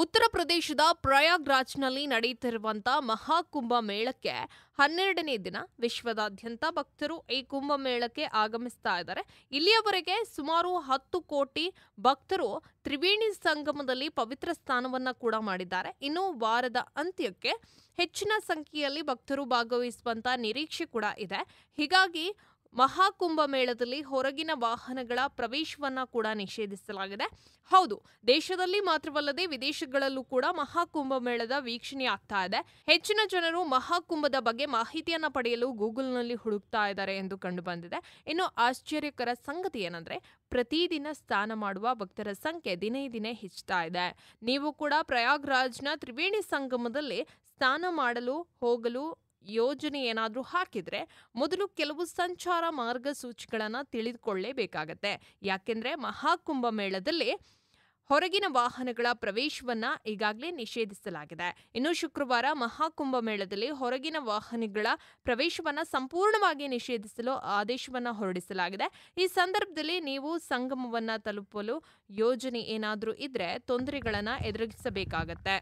ಉತ್ತರ ಪ್ರದೇಶದ ಪ್ರಯಾಗ್ರಾಜ್ನಲ್ಲಿ ನಡೆಯುತ್ತಿರುವಂತಹ ಮಹಾಕುಂಭ ಮೇಳಕ್ಕೆ 12ನೇ ದಿನ ವಿಶ್ವದಾದ್ಯಂತ ಭಕ್ತರು ಈ ಕುಂಭಮೇಳಕ್ಕೆ ಆಗಮಿಸ್ತಾ ಇದ್ದಾರೆ. ಇಲ್ಲಿಯವರೆಗೆ ಸುಮಾರು 10 ಕೋಟಿ ಭಕ್ತರು ತ್ರಿವೇಣಿ ಸಂಗಮದಲ್ಲಿ ಪವಿತ್ರ ಸ್ನಾನವನ್ನ ಕೂಡ ಮಾಡಿದ್ದಾರೆ. ಇನ್ನು ವಾರದ ಅಂತ್ಯಕ್ಕೆ ಹೆಚ್ಚಿನ ಸಂಖ್ಯೆಯಲ್ಲಿ ಭಕ್ತರು ಭಾಗವಹಿಸುವಂತ ನಿರೀಕ್ಷೆ ಕೂಡ ಇದೆ. ಹೀಗಾಗಿ ಮಹಾಕುಂಭ ಮೇಳದಲ್ಲಿ ಹೊರಗಿನ ವಾಹನಗಳ ಪ್ರವೇಶವನ್ನ ಕೂಡ ನಿಷೇಧಿಸಲಾಗಿದೆ. ಹೌದು, ದೇಶದಲ್ಲಿ ಮಾತ್ರವಲ್ಲದೆ ವಿದೇಶಗಳಲ್ಲೂ ಕೂಡ ಮಹಾಕುಂಭ ಮೇಳದ ವೀಕ್ಷಣೆ ಆಗ್ತಾ ಇದೆ. ಹೆಚ್ಚಿನ ಜನರು ಮಹಾಕುಂಭದ ಬಗ್ಗೆ ಮಾಹಿತಿಯನ್ನ ಪಡೆಯಲು ಗೂಗಲ್ನಲ್ಲಿ ಹುಡುಕ್ತಾ ಇದ್ದಾರೆ ಎಂದು ಕಂಡು ಬಂದಿದೆ. ಇನ್ನು ಆಶ್ಚರ್ಯಕರ ಸಂಗತಿ ಏನಂದ್ರೆ ಪ್ರತಿದಿನ ಸ್ನಾನ ಮಾಡುವ ಭಕ್ತರ ಸಂಖ್ಯೆ ದಿನೇ ದಿನೇ ಹೆಚ್ಚುತ್ತಾ ಇದೆ. ನೀವು ಕೂಡ ಪ್ರಯಾಗ್ರಾಜ್ನ ತ್ರಿವೇಣಿ ಸಂಗಮದಲ್ಲಿ ಸ್ನಾನ ಮಾಡಲು ಹೋಗಲು ಯೋಜನೆ ಏನಾದರೂ ಹಾಕಿದ್ರೆ ಮೊದಲು ಕೆಲವು ಸಂಚಾರ ಮಾರ್ಗಸೂಚಿಗಳನ್ನು ತಿಳಿದುಕೊಳ್ಳಲೇಬೇಕಾಗತ್ತೆ. ಯಾಕೆಂದ್ರೆ ಮಹಾಕುಂಭ ಮೇಳದಲ್ಲಿ ಹೊರಗಿನ ವಾಹನಗಳ ಪ್ರವೇಶವನ್ನ ಈಗಾಗಲೇ ನಿಷೇಧಿಸಲಾಗಿದೆ. ಇನ್ನು ಶುಕ್ರವಾರ ಮಹಾಕುಂಭ ಮೇಳದಲ್ಲಿ ಹೊರಗಿನ ವಾಹನಗಳ ಪ್ರವೇಶವನ್ನ ಸಂಪೂರ್ಣವಾಗಿ ನಿಷೇಧಿಸಲು ಆದೇಶವನ್ನ ಹೊರಡಿಸಲಾಗಿದೆ. ಈ ಸಂದರ್ಭದಲ್ಲಿ ನೀವು ಸಂಗಮವನ್ನ ತಲುಪಲು ಯೋಜನೆ ಏನಾದರೂ ಇದ್ರೆ ತೊಂದರೆಗಳನ್ನ ಎದುರಿಸಬೇಕಾಗತ್ತೆ.